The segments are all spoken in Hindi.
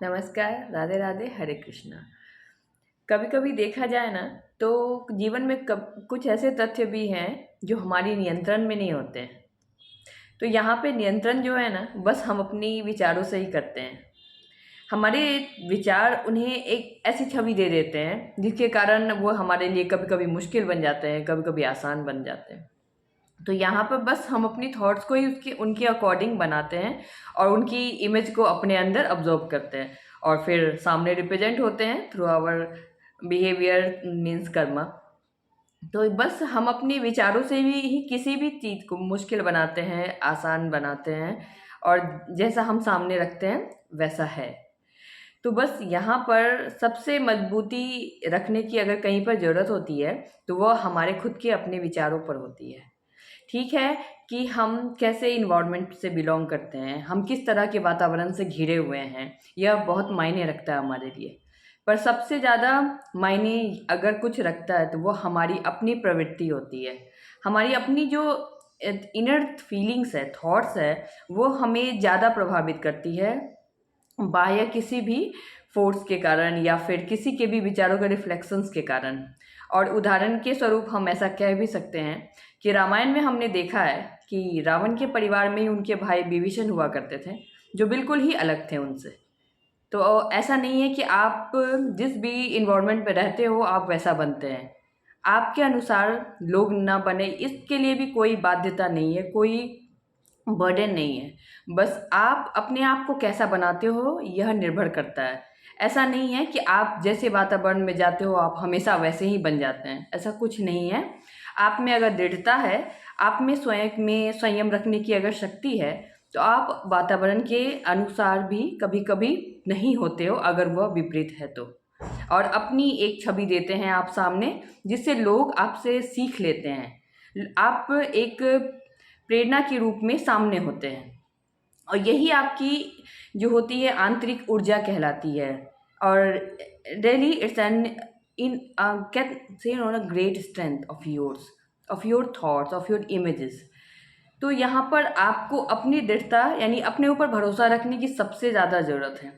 नमस्कार, राधे राधे, हरे कृष्णा। कभी कभी देखा जाए ना तो जीवन में कुछ ऐसे तथ्य भी हैं जो हमारी नियंत्रण में नहीं होते हैं। तो यहाँ पे नियंत्रण जो है ना बस हम अपनी विचारों से ही करते हैं। हमारे विचार उन्हें एक ऐसी छवि दे देते हैं जिसके कारण वो हमारे लिए कभी कभी मुश्किल बन जाते हैं, कभी कभी आसान बन जाते हैं। तो यहाँ पर बस हम अपनी थॉट्स को ही उसके उनके अकॉर्डिंग बनाते हैं और उनकी इमेज को अपने अंदर अब्जॉर्ब करते हैं और फिर सामने रिप्रेजेंट होते हैं through our behaviour means karma. तो बस हम अपने विचारों से ही किसी भी चीज़ को मुश्किल बनाते हैं, आसान बनाते हैं और जैसा हम सामने रखते हैं वैसा है। तो बस यहाँ पर सबसे मजबूती रखने की अगर कहीं पर ज़रूरत होती है तो वह हमारे खुद के अपने विचारों पर होती है। ठीक है कि हम कैसे इन्वायरमेंट से बिलोंग करते हैं, हम किस तरह के वातावरण से घिरे हुए हैं, यह बहुत मायने रखता है हमारे लिए। पर सबसे ज़्यादा मायने अगर कुछ रखता है तो वो हमारी अपनी प्रवृत्ति होती है। हमारी अपनी जो इनर फीलिंग्स है, थॉट्स है, वो हमें ज़्यादा प्रभावित करती है बाह्य किसी भी फोर्स के कारण या फिर किसी के भी विचारों के रिफ्लेक्शंस के कारण। और उदाहरण के स्वरूप हम ऐसा कह भी सकते हैं कि रामायण में हमने देखा है कि रावण के परिवार में ही उनके भाई विभीषण हुआ करते थे, जो बिल्कुल ही अलग थे उनसे। तो ऐसा नहीं है कि आप जिस भी इन्वायरमेंट में रहते हो आप वैसा बनते हैं। आपके अनुसार लोग ना बने इसके लिए भी कोई बाध्यता नहीं है, कोई बर्डन नहीं है। बस आप अपने आप को कैसा बनाते हो यह निर्भर करता है। ऐसा नहीं है कि आप जैसे वातावरण में जाते हो आप हमेशा वैसे ही बन जाते हैं, ऐसा कुछ नहीं है। आप में अगर दृढ़ता है, आप में स्वयं में संयम रखने की अगर शक्ति है, तो आप वातावरण के अनुसार भी कभी कभी नहीं होते हो अगर वह विपरीत है तो। और अपनी एक छवि देते हैं आप सामने जिससे लोग आपसे सीख लेते हैं। आप एक प्रेरणा के रूप में सामने होते हैं और यही आपकी जो होती है आंतरिक ऊर्जा कहलाती है। और really it's an in can say on a great strength of your thoughts of your images. तो यहाँ पर आपको अपनी दृढ़ता यानी अपने ऊपर भरोसा रखने की सबसे ज़्यादा ज़रूरत है,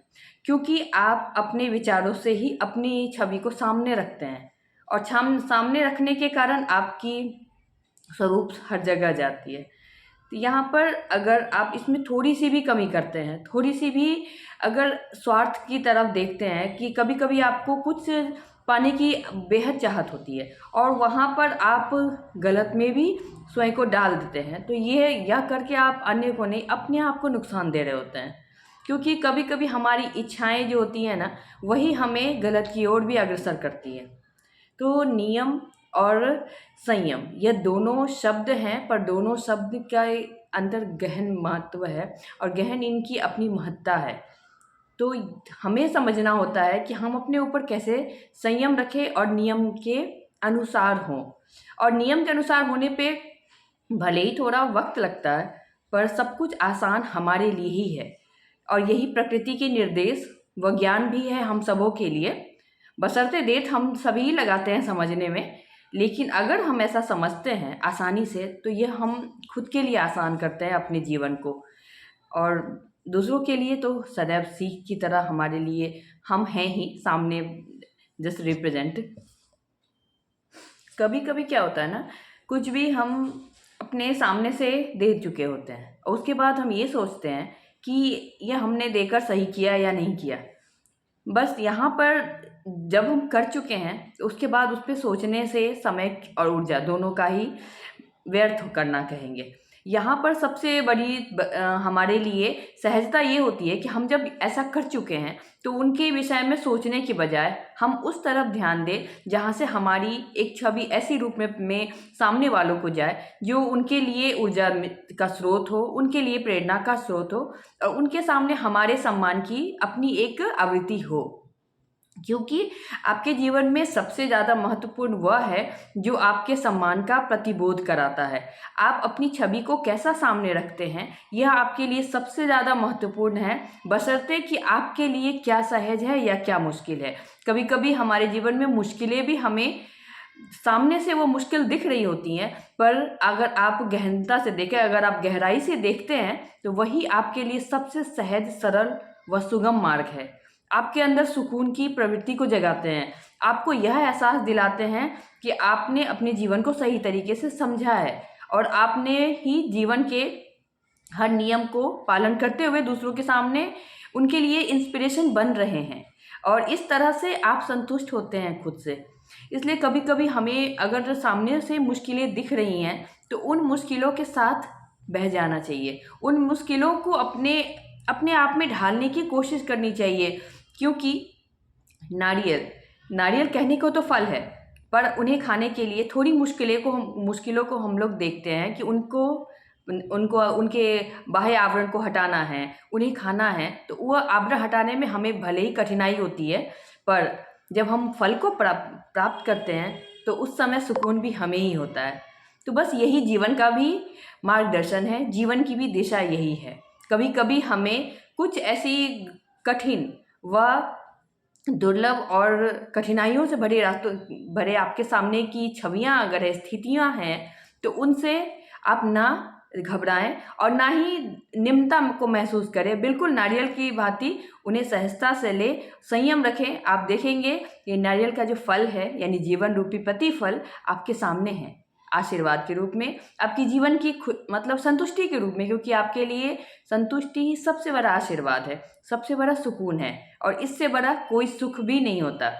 क्योंकि आप अपने विचारों से ही अपनी छवि को सामने रखते हैं और सामने रखने के कारण आपकी स्वरूप हर जगह जाती है। तो यहाँ पर अगर आप इसमें थोड़ी सी भी कमी करते हैं, थोड़ी सी भी अगर स्वार्थ की तरफ देखते हैं कि कभी कभी आपको कुछ पाने की बेहद चाहत होती है और वहाँ पर आप गलत में भी स्वयं को डाल देते हैं, तो ये यह करके आप अन्य को नहीं अपने आप को नुकसान दे रहे होते हैं। क्योंकि कभी कभी हमारी इच्छाएं जो होती हैं ना वही हमें गलत की ओर भी अग्रसर करती है। तो नियम और संयम ये दोनों शब्द हैं, पर दोनों शब्द का अंदर गहन महत्व है और गहन इनकी अपनी महत्ता है। तो हमें समझना होता है कि हम अपने ऊपर कैसे संयम रखें और नियम के अनुसार हों। और नियम के अनुसार होने पे भले ही थोड़ा वक्त लगता है, पर सब कुछ आसान हमारे लिए ही है। और यही प्रकृति के निर्देश व ज्ञान भी है हम सबों के लिए। बशर्ते देर हम सभी लगाते हैं समझने में, लेकिन अगर हम ऐसा समझते हैं आसानी से तो यह हम खुद के लिए आसान करते हैं अपने जीवन को। और दूसरों के लिए तो सदैव सीख की तरह हमारे लिए हम हैं ही सामने, जस्ट रिप्रेजेंट। कभी कभी क्या होता है ना, कुछ भी हम अपने सामने से देख चुके होते हैं और उसके बाद हम ये सोचते हैं कि यह हमने देखकर सही किया या नहीं किया। बस यहाँ पर जब हम कर चुके हैं तो उसके बाद उस पर सोचने से समय और ऊर्जा दोनों का ही व्यर्थ करना कहेंगे। यहाँ पर सबसे बड़ी हमारे लिए सहजता ये होती है कि हम जब ऐसा कर चुके हैं तो उनके विषय में सोचने की बजाय हम उस तरफ ध्यान दें जहाँ से हमारी एक छवि ऐसी रूप में सामने वालों को जाए जो उनके लिए ऊर्जा का स्रोत हो, उनके लिए प्रेरणा का स्रोत हो और उनके सामने हमारे सम्मान की अपनी एक आवृत्ति हो। क्योंकि आपके जीवन में सबसे ज़्यादा महत्वपूर्ण वह है जो आपके सम्मान का प्रतिबोध कराता है। आप अपनी छवि को कैसा सामने रखते हैं यह आपके लिए सबसे ज़्यादा महत्वपूर्ण है, बशर्ते कि आपके लिए क्या सहज है या क्या मुश्किल है। कभी कभी हमारे जीवन में मुश्किलें भी हमें सामने से वो मुश्किल दिख रही होती हैं, पर अगर आप गहनता से देखें, अगर आप गहराई से देखते हैं तो वही आपके लिए सबसे सहज, सरल व सुगम मार्ग है। आपके अंदर सुकून की प्रवृत्ति को जगाते हैं, आपको यह एहसास दिलाते हैं कि आपने अपने जीवन को सही तरीके से समझा है और आपने ही जीवन के हर नियम को पालन करते हुए दूसरों के सामने उनके लिए इंस्पिरेशन बन रहे हैं और इस तरह से आप संतुष्ट होते हैं खुद से। इसलिए कभी कभी हमें अगर सामने से मुश्किलें दिख रही हैं तो उन मुश्किलों के साथ बह जाना चाहिए, उन मुश्किलों को अपने अपने आप में ढालने की कोशिश करनी चाहिए, क्योंकि नारियल नारियल कहने को तो फल है, पर उन्हें खाने के लिए थोड़ी मुश्किलों को हम लोग देखते हैं कि उनको उनको उनके बाह्य आवरण को हटाना है, उन्हें खाना है, तो वह आवरण हटाने में हमें भले ही कठिनाई होती है, पर जब हम फल को प्राप्त करते हैं तो उस समय सुकून भी हमें ही होता है। तो बस यही जीवन का भी मार्गदर्शन है, जीवन की भी दिशा यही है। कभी कभी हमें कुछ ऐसी कठिन व दुर्लभ और कठिनाइयों से भरे आपके सामने की छवियां अगर है, स्थितियां हैं, तो उनसे आप ना घबराएं और ना ही निम्नता को महसूस करें। बिल्कुल नारियल की भांति उन्हें सहजता से ले, संयम रखें। आप देखेंगे ये नारियल का जो फल है यानी जीवन रूपी प्रतिफल आपके सामने है, आशीर्वाद के रूप में, आपकी जीवन की मतलब संतुष्टि के रूप में, क्योंकि आपके लिए संतुष्टि ही सबसे बड़ा आशीर्वाद है, सबसे बड़ा सुकून है और इससे बड़ा कोई सुख भी नहीं होता।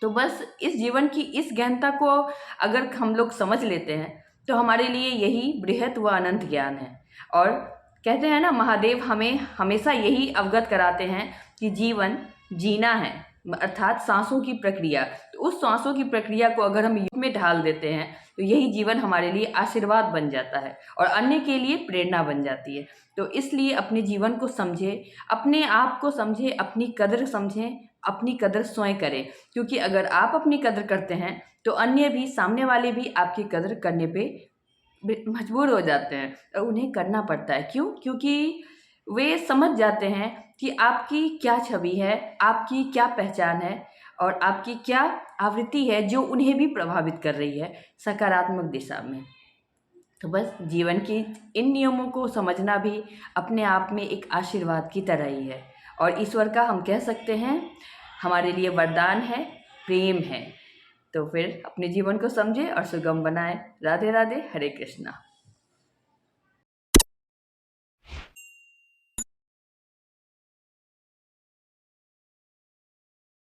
तो बस इस जीवन की इस गहनता को अगर हम लोग समझ लेते हैं तो हमारे लिए यही बृहत व अनंत ज्ञान है। और कहते हैं ना, महादेव हमें हमेशा यही अवगत कराते हैं कि जीवन जीना है, अर्थात सांसों की प्रक्रिया। तो उस सांसों की प्रक्रिया को अगर हम योग में ढाल देते हैं तो यही जीवन हमारे लिए आशीर्वाद बन जाता है और अन्य के लिए प्रेरणा बन जाती है। तो इसलिए अपने जीवन को समझें, अपने आप को समझें, अपनी कदर समझें, अपनी कदर स्वयं करें, क्योंकि अगर आप अपनी कदर करते हैं तो अन्य भी, सामने वाले भी आपकी कदर करने पे मजबूर हो जाते हैं और उन्हें करना पड़ता है। क्यों? क्योंकि वे समझ जाते हैं कि आपकी क्या छवि है, आपकी क्या पहचान है और आपकी क्या आवृत्ति है जो उन्हें भी प्रभावित कर रही है सकारात्मक दिशा में। तो बस जीवन की इन नियमों को समझना भी अपने आप में एक आशीर्वाद की तरह ही है और ईश्वर का हम कह सकते हैं हमारे लिए वरदान है, प्रेम है। तो फिर अपने जीवन को समझें और सुगम बनाएं। राधे राधे, हरे कृष्णा।